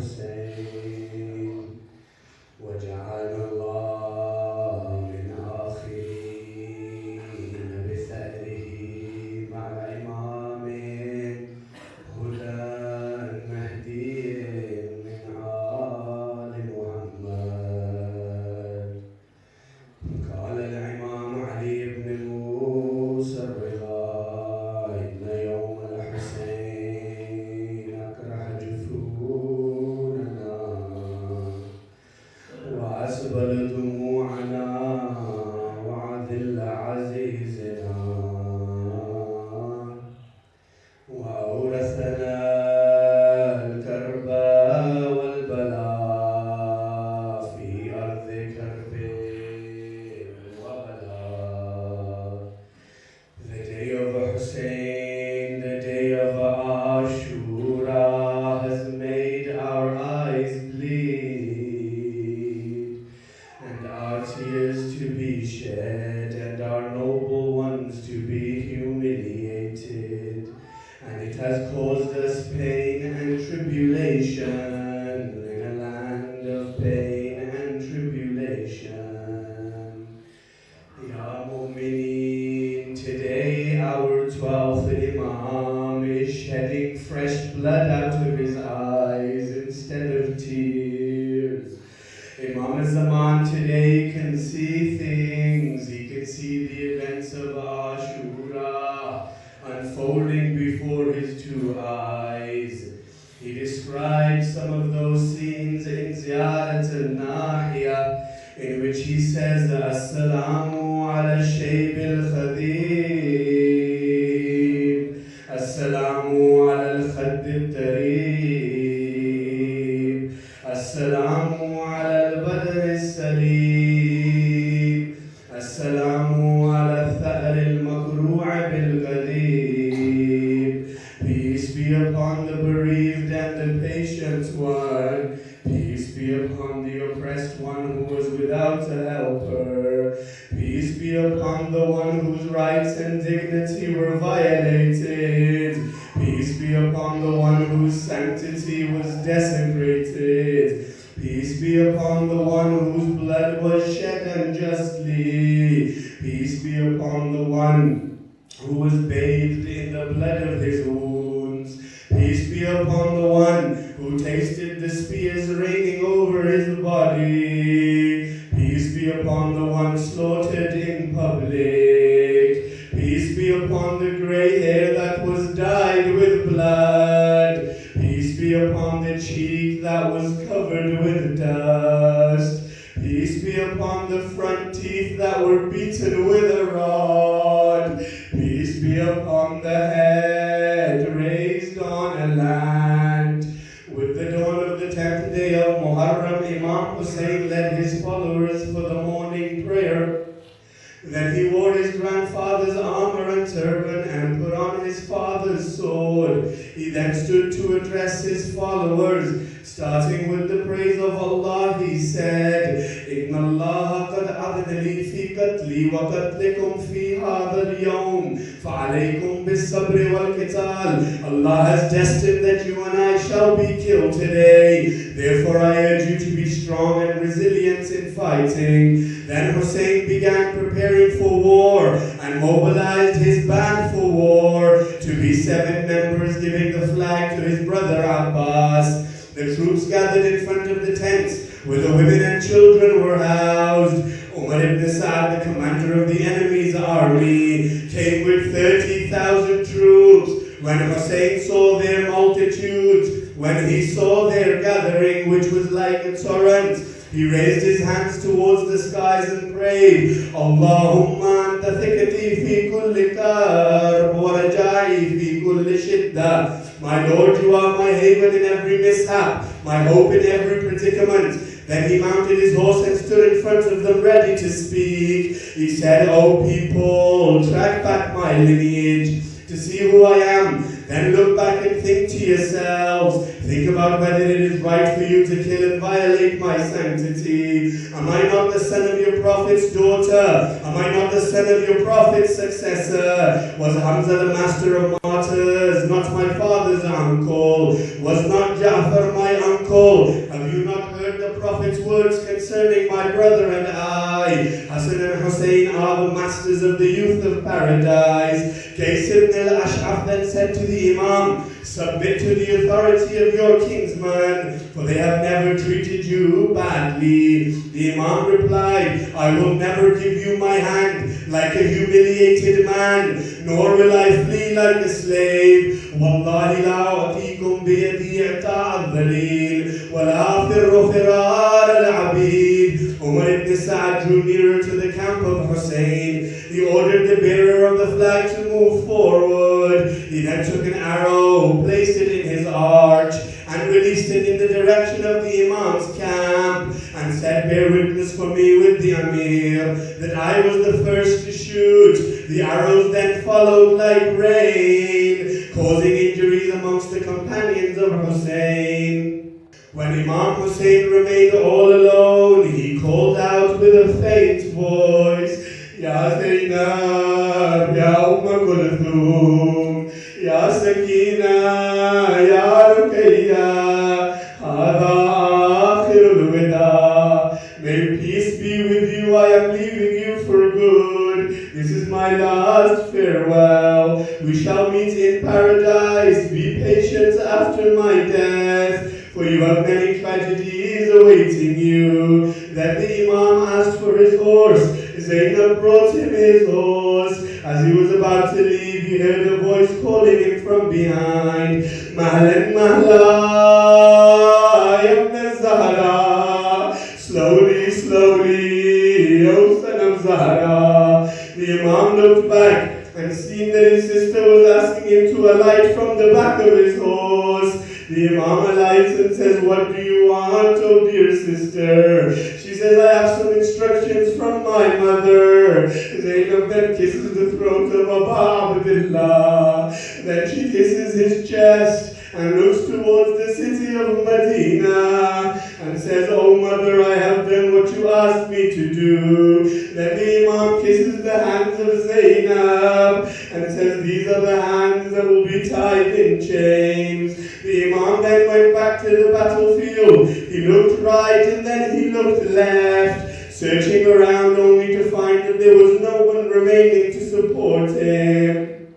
الحسين وجعلنا الله من آخرين بثأره مع الإمام هدى مهدي من آل محمد. قال الإمام علي بن موسى الرضا إن يوم الحسين أكره جفوننا وأسبل دموعنا وعذل عزيزنا وأورثنا الكرب والبلاء في أرض كرب وبلاء. The day of Hussain, the day of Ashura has made our eyes bleed and our tears to be shed and our noble ones to be humiliated, and it has caused us pain and tribulation in a land of pain and tribulation. Ya Mu'mineen, today our 12th Imam is shedding fresh blood out of his eyes instead of tears. Imam Zaman today can see things. He can see the events of Ashura unfolding before his two eyes. He describes some of those scenes in Ziyarat al-Nahiya, in which he says, As-salamu ala shayb al-khadib, As-salamu ala al-khadd al-tarib, As-salamu ala al-badr al-salim, As-salamu ala al-tha'ar al-makru' bil-qadib. Peace be upon the bereaved and the patient one. Peace be upon the oppressed one who was without a helper. Peace be upon the one whose rights and dignity were violated. Peace be upon the one whose sanctity was desecrated. Peace be upon the one whose blood was shed unjustly. Peace be upon the one who was bathed in the blood of his wounds. Peace be upon the one who tasted the spears raining over his body. Peace be upon the one slaughtered in public. Peace be upon the grey hair that was dyed with blood. Peace be upon the cheek that was covered with dust. Peace be upon the front teeth that were beaten with a rod. Peace be upon the head raised on a land. With the dawn of the 10th day of Muharram, Imam Hussain led his followers for the morning prayer. Then he wore his grandfather's armor and turban and put on his father's sword. He then stood to address his followers. Starting with the praise of Allah, he said, Inna Allah qad adna li fi qatli wa qatlikum fi hadha al-yawm fa'alaykum bis-sabri wal-qital. Allah has destined that you and I shall be killed today. Therefore I urge you to be strong and resilient in fighting. Then Hussain began preparing for war and mobilized his band for war to be 7 members giving the flag to his brother Abbas. The troops gathered in front of the tents where the women and children were housed. Umar ibn Sa'd, the commander of the enemy's army, came with 30,000 troops. When Hussain saw their multitudes, when he saw their gathering, which was like a torrent, he raised his hands towards the skies and prayed, Allahumma anta thiqati fi kulli karb wa raja'i fi kulli shiddah. My Lord, you are my haven in every mishap, my hope in every predicament. Then he mounted his horse and stood in front of them ready to speak. He said, O people, track back my lineage to see who I am. Then look back and think to yourselves. Think about whether it is right for you to kill and violate my sanctity. Am I not the son of your prophet's daughter? Am I not the son of your prophet's successor? Was Hamza the master of martyrs, not my father's uncle? Was not Ja'far my uncle? uncle, have you not heard the Prophet's words concerning my brother and I? Hassan and Hussain are the masters of the youth of paradise. Qais ibn al-Ash'af then said to the Imam, submit to the authority of your kinsmen, for they have never treated you badly. The Imam replied, I will never give you my hand like a humiliated man, nor will I flee like a slave. Wallahi la atikum biyadi i'ta' al-dhalil, wa la firru firar al-abid. Umar ibn Sa'd drew nearer to the camp of Hussain. He ordered the bearer of the flag to move forward. He then took an arrow, placed it in his arch, and released it in the direction of the Imam's camp, and said, bear witness for me with the Amir, that I was the first to shoot. The arrows then followed like rain, causing injuries amongst the companions of Hussain. When Imam Hussain remained all alone, he called out with a faint voice, Ya Zainab, Ya Kulthum, Ya Sakina, Ya Ruqayya, Hada akhirul wida. May peace be with you, I am leaving you for good. This is my last farewell. We shall meet in paradise. Be patient after my death, for you have many tragedies awaiting you. Then the Imam asked for his horse. Zainab brought him his horse. As he was about to leave, he heard a voice calling him from behind. Mahlan mahla, ibn Zahra. Slowly, slowly, O son of Zahra. The Imam looked back and seen that his sister was asking him to alight from the back of his horse. The Imam alights and says, what do you want, oh dear sister? She says, I have some instructions from my mother. Zainab then kisses the throat of Aba Abdullah. Then she kisses his chest and looks towards the city of Medina and says, oh mother, I have done what you asked me to do. Then the Imam kisses the hands of Zainab and says, these are the hands that will be tied in chains. The Imam then went back to the battlefield. He looked right and then he looked left, searching around only to find that there was no one remaining to support him.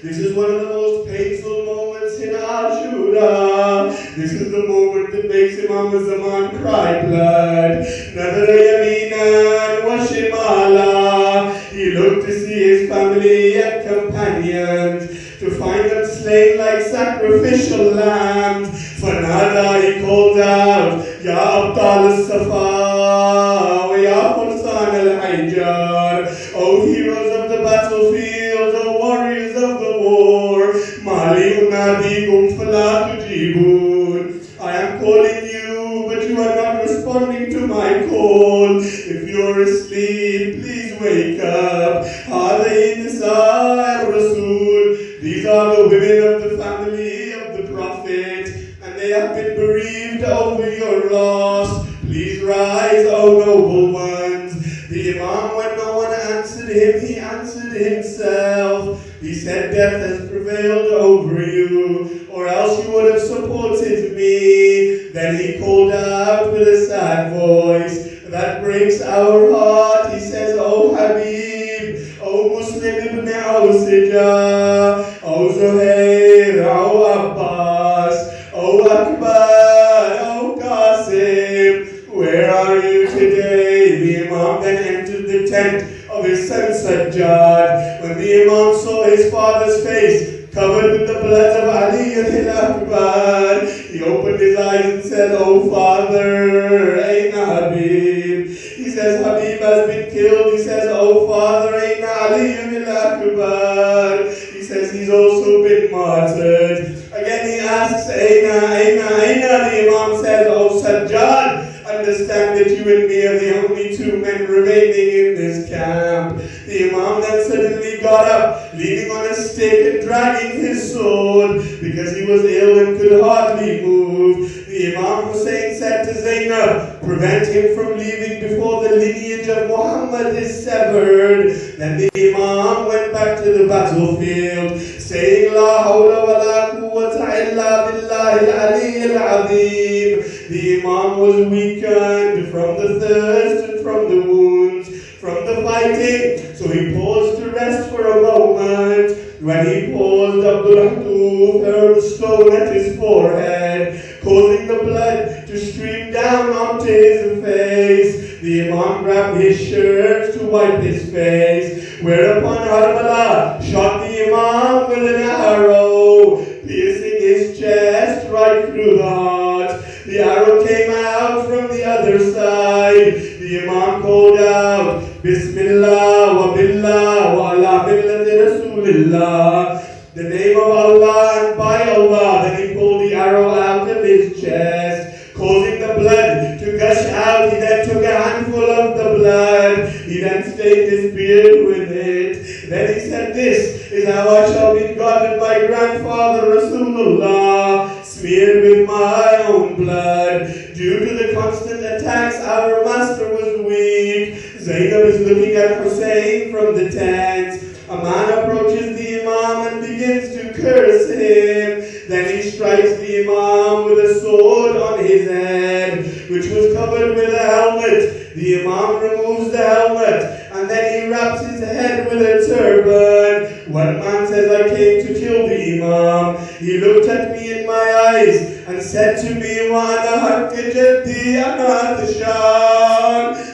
This is one of the most painful moments in Ashura. This is the moment that makes Imam Zaman cry blood. Nadara yaminan wa shimala. He looked to see his family and companions, to find them slain like sacrificial lambs. Fanada, he called out, Ya Abdal al-Safa, wa Ya Fursan al-Hijjar. O heroes of the battlefield, O warriors of the war, Mali unadikum fala tujibun. I am calling you, but you are not responding to my call. If you're asleep, please wake up. Hadain Nisa Rasul. These are the women of the family of the Prophet, and they have been bereaved over your loss. Please rise, O noble ones. The Imam, when no one answered him, he answered himself. He said, death has prevailed over you, or else you would have supported me. Then he called out with a sad voice that breaks our heart. He says, O Habib, O Muslim ibn Awsija, O Zuhair, O Abbas, O Akbar, O Qasim, where are you today? The Imam then entered the tent of his son Sajjad. When the Imam saw his father's face covered with the blood of Ali al-Akbar, he opened his eyes and said, O father, Aina Habib? He says, Habib has been killed. He says, O father, Aina Ali al-Akbar? He says, he's also been martyred. Again he asks, Aina, Aina, Aina? The Imam says, O Sajjad, understand that you and me are the only two men remaining in this camp. The Imam then suddenly got up, leaning on a stick and dragging his sword, because he was ill and could hardly move. The Imam Hussain said to Zainab, prevent him from leaving before the lineage of Muhammad is severed. Then the Imam went back to the battlefield. saying, La hawla wa la quwwata illa billahi al-ali al-azim. The Imam was weakened from the thirst and from the wounds, from the fighting, so he paused to rest for a moment. When he paused, Abdul Hatuf hurled a stone at his forehead, causing the blood to stream down onto his face. The Imam grabbed his shirt to wipe his face, whereupon Harbala shot the Imam with an arrow, piercing his chest right through the heart. The arrow came out from the other side. The Imam called out, Bismillah wa billah wa ala millati Rasulillah, the name of Allah and by Allah. Then he pulled the arrow out of his chest, causing the blood to gush out. He then took a handful of the blood. He then stained his beard with it. Then he said, this is how I shall be guarded my grandfather Rasulullah, smeared with my own blood. Due to the constant attacks, our master was weak. Zainab is looking at Hussain from the tent. A man approaches the Imam and begins to curse him. Then he strikes the Imam with a sword on his head, which was covered with a helmet. The Imam removes the helmet and then he wraps his head with a turban. One man says, I came to kill the Imam. He looked at me in my eyes and said to me,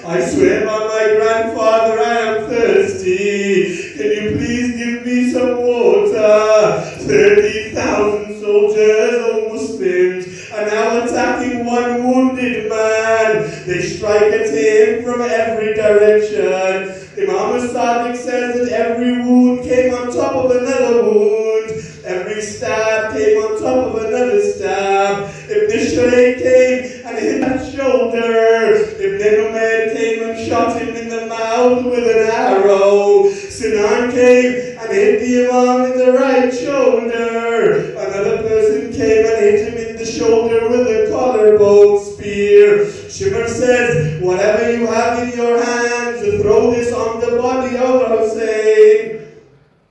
I swear by my grandfather, I am thirsty. Can you please give me some water? 30,000 soldiers, O Muslims, are now attacking one wounded man. They strike at him from every direction. Imam al-Sadiq says that every wound came on top of another wound. Every stab came on top of another stab. Ibn Shuraik came and hit his shoulder. Ibn Umayr came and shot him in the mouth with an arrow. Sinan came and hit the Imam in the right shoulder. Another person came and hit him in the shoulder with a collarbone spear. Shimr says, whatever you have in your hands, throw this on the body of Hussain.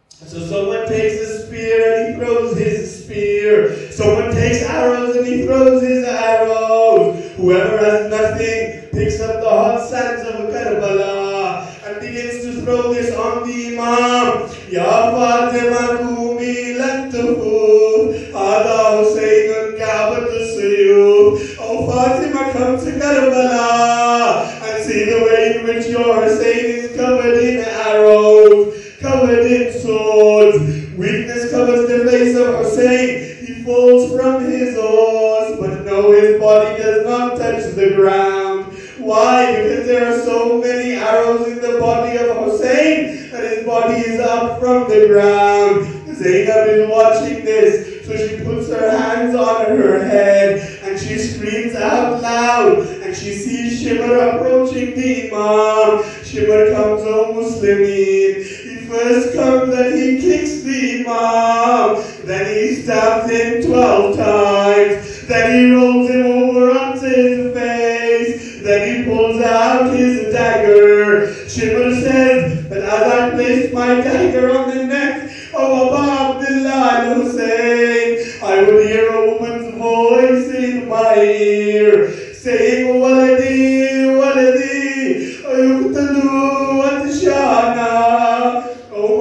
So someone takes a spear and he throws his spear. Someone takes arrows and he throws his arrows. Whoever has nothing picks up the hot sands of Karbala and begins to throw this on the Imam. Ya Fatima Kumi lan tufuf, Hada Hussainun Ka'batu Suyuf. Oh Fatima, come to Karbala and see the way in which your Hussain is covered in arrows, covered in swords. Weakness covers the face of Hussain. He falls from his horse, but no, his body does not touch the ground. Why? Because there are so many arrows in the body of Hussain that his body is up from the ground. Zainab is watching this, so she puts her hands on her head and she screams out loud, and she sees Shimr approaching the Imam. Shimr comes, O Muslimin. He first comes and he kicks the Imam, then he stabs him 12 times, then he rolls him over onto his face, then he pulls out his dagger. Shimr says that as I placed my dagger on the neck of Abu Abdullah al-Hussain, I would hear a woman's voice in my ear saying, Waladi, Waladi, Ayuqtalu Atshana. Oh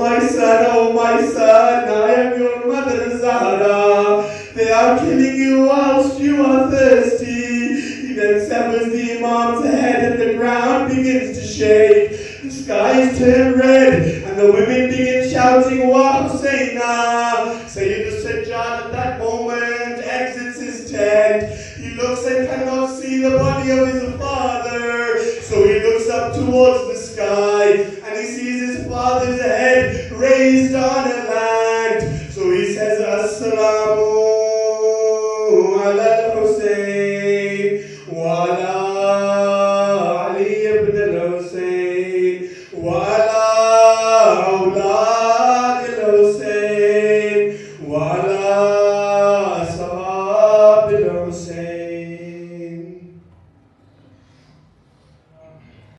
my son, I am your mother Zahra. They are killing you whilst you are thirsty. He then severs the Imam's head and the ground begins to shake. The skies turn red and the women begin shouting, Wa Hussaina. Sayyid al-Sajjad at that moment exits his tent. He looks and cannot see the body of his father, so he looks up towards the sky and he sees his father's head raised on